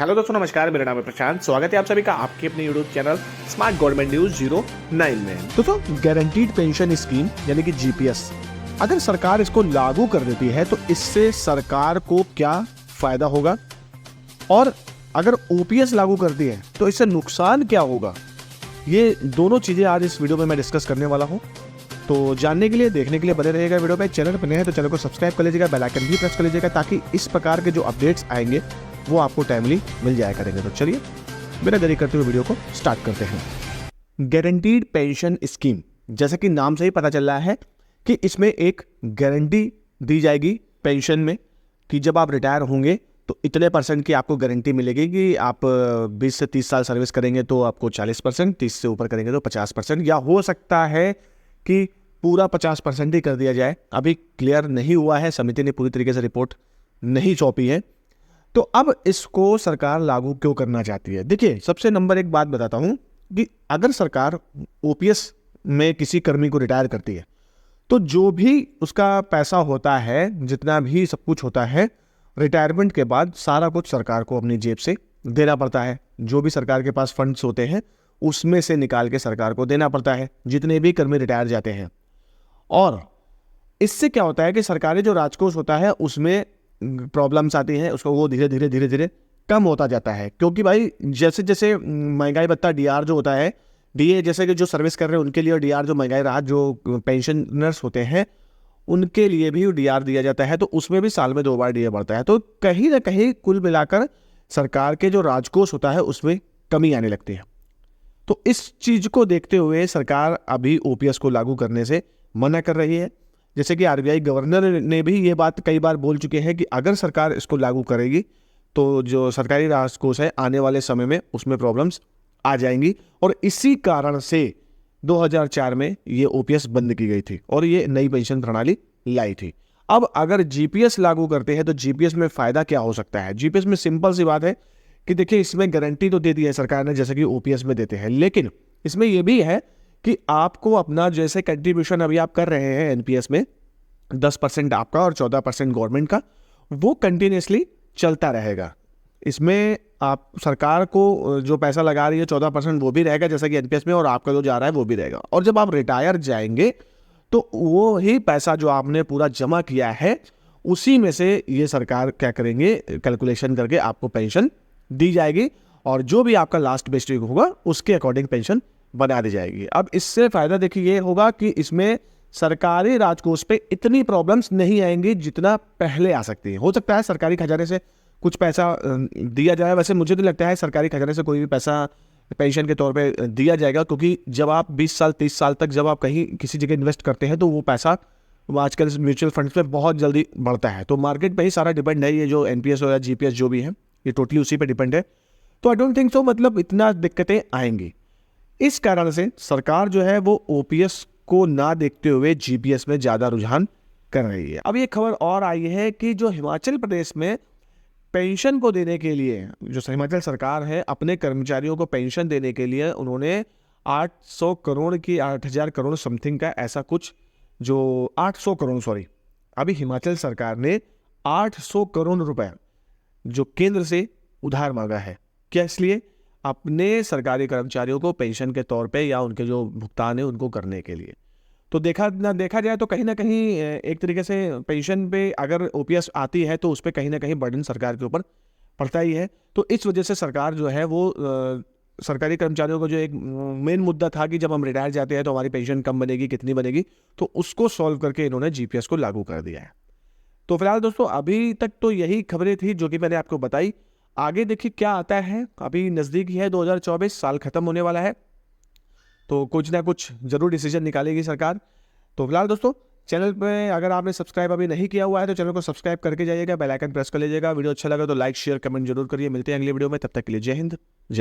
Hello दोस्तों, नमस्कार। मेरा नाम है प्रशांत। स्वागत है आप सभी का आपके अपने YouTube channel smart government news 09 में। दोस्तों, गारंटीड पेंशन स्कीम यानी कि जीपीएस अगर सरकार इसको लागू कर देती है तो इससे सरकार को क्या फायदा होगा, और अगर ओपीएस लागू करती है तो इससे नुकसान क्या होगा, ये दोनों चीजें आज इस वीडियो में मैं डिस्कस करने वाला हूं। तो जानने के लिए, देखने के लिए बने रहिएगा वीडियो पे। चैनल पर नए हैं तो चैनल को सब्सक्राइब कर लीजिएगा, बेल आइकन भी प्रेस कर लीजिएगा ताकि इस प्रकार के जो अपडेट्स आएंगे वो आपको टाइमली मिल जाया करेंगे। तो चलिए बिना देरी करते हुए वीडियो को स्टार्ट करते हैं। गारंटीड पेंशन स्कीम, जैसा कि नाम से ही पता चल रहा है कि इसमें एक गारंटी दी जाएगी पेंशन में कि जब आप रिटायर होंगे तो इतने परसेंट की आपको गारंटी मिलेगी कि आप 20 से 30 साल सर्विस करेंगे तो आपको 40%, 30 से ऊपर करेंगे तो 50%, या हो सकता है कि पूरा 50% ही कर दिया जाए। अभी क्लियर नहीं हुआ है, समिति ने पूरी तरीके से रिपोर्ट नहीं सौंपी है। तो अब इसको सरकार लागू क्यों करना चाहती है? देखिए, सबसे नंबर एक बात बताता हूं कि अगर सरकार ओपीएस में किसी कर्मी को रिटायर करती है तो जो भी उसका पैसा होता है, जितना भी सब कुछ होता है, रिटायरमेंट के बाद सारा कुछ सरकार को अपनी जेब से देना पड़ता है। जो भी सरकार के पास फंड्स होते हैं उसमें से निकाल के सरकार को देना पड़ता है, जितने भी कर्मी रिटायर जाते हैं। और इससे क्या होता है कि सरकारी जो राजकोष होता है उसमें प्रॉब्लम्स आती हैं, उसको वो धीरे धीरे कम होता जाता है। क्योंकि भाई जैसे जैसे महंगाई भत्ता डीआर जो होता है, डीए जैसे कि जो सर्विस कर रहे हैं उनके लिए, और डीआर जो महंगाई राहत जो पेंशनर्स होते हैं उनके लिए भी डीआर दिया जाता है, तो उसमें भी साल में 2 बार डीए बढ़ता है। तो कहीं ना कहीं कुल मिलाकर सरकार के जो राजकोष होता है उसमें कमी आने लगती है। तो इस चीज को देखते हुए सरकार अभी ओपीएस को लागू करने से मना कर रही है। जैसे कि आरबीआई गवर्नर ने भी ये बात कई बार बोल चुके हैं कि अगर सरकार इसको लागू करेगी तो जो सरकारी राजकोष है आने वाले समय में उसमें प्रॉब्लम्स आ जाएंगी। और इसी कारण से 2004 में ये ओपीएस बंद की गई थी और ये नई पेंशन प्रणाली लाई थी। अब अगर जीपीएस लागू करते हैं तो जीपीएस में फायदा क्या हो सकता है? जीपीएस में सिंपल सी बात है कि देखिए, इसमें गारंटी तो दे दी है सरकार ने जैसे कि ओपीएस में देते हैं, लेकिन इसमें यह भी है कि आपको अपना जैसे कंट्रीब्यूशन अभी आप कर रहे हैं एनपीएस में 10% आपका और 14% गवर्नमेंट का, वो कंटिन्यूसली चलता रहेगा। इसमें आप सरकार को जो पैसा लगा रही है 14% वो भी रहेगा जैसा कि एनपीएस में, और आपका जो जा रहा है वो भी रहेगा। और जब आप रिटायर जाएंगे तो वो ही पैसा जो आपने पूरा जमा किया है उसी में से ये सरकार क्या करेंगे, कैलकुलेशन करके आपको पेंशन दी जाएगी, और जो भी आपका लास्ट बेस्ट होगा उसके अकॉर्डिंग पेंशन बना दी जाएगी। अब इससे फायदा देखिए ये होगा कि इसमें सरकारी राजकोष पे इतनी प्रॉब्लम्स नहीं आएंगी जितना पहले आ सकती है। हो सकता है सरकारी खजाने से कुछ पैसा दिया जाए, वैसे मुझे तो लगता है सरकारी खजाने से कोई भी पैसा पेंशन के तौर पे दिया जाएगा, क्योंकि जब आप 20 साल 30 साल तक जब आप कहीं किसी जगह इन्वेस्ट करते हैं तो वो पैसा आजकल म्यूचुअल फंड्स पे बहुत जल्दी बढ़ता है। तो मार्केट पे ही सारा डिपेंड है, ये जो एनपीएस हो या जीपीएस जो भी है ये टोटली उसी पे डिपेंड है। तो आई डोंट थिंक सो मतलब इतना दिक्कतें आएंगी। इस कारण से सरकार जो है वो ओपीएस को ना देखते हुए जीपीएस में ज्यादा रुझान कर रही है। अब ये खबर और आई है कि जो हिमाचल प्रदेश में पेंशन को देने के लिए, जो हिमाचल सरकार है अपने कर्मचारियों को पेंशन देने के लिए उन्होंने 800 करोड़ की 8000 करोड़ समथिंग का ऐसा कुछ, जो 800 करोड़ सॉरी, अभी हिमाचल सरकार ने 800 करोड़ रुपए जो केंद्र से उधार मांगा है। क्या? इसलिए अपने सरकारी कर्मचारियों को पेंशन के तौर पे या उनके जो भुगतान है उनको करने के लिए। तो देखा जाए तो कहीं ना कहीं एक तरीके से पेंशन पे अगर ओपीएस आती है तो उस पर कहीं ना कहीं बर्डन सरकार के ऊपर पड़ता ही है। तो इस वजह से सरकार जो है वो सरकारी कर्मचारियों को जो एक मेन मुद्दा था कि जब हम रिटायर जाते हैं तो हमारी पेंशन कम बनेगी, कितनी बनेगी, तो उसको सॉल्व करके इन्होंने जीपीएस को लागू कर दिया है। तो फिलहाल दोस्तों अभी तक तो यही खबरें थी जो कि मैंने आपको बताई। आगे देखिए क्या आता है, अभी नजदीक ही है 2024, साल खत्म होने वाला है, तो कुछ ना कुछ जरूर डिसीजन निकालेगी सरकार। तो फिलहाल दोस्तों चैनल पे अगर आपने सब्सक्राइब अभी नहीं किया हुआ है तो चैनल को सब्सक्राइब करके जाइएगा, बेल आइकन प्रेस कर लीजिएगा। वीडियो अच्छा लगा तो लाइक शेयर कमेंट जरूर करिए। मिलते हैं अगली वीडियो में, तब तक के लिए जय हिंद जय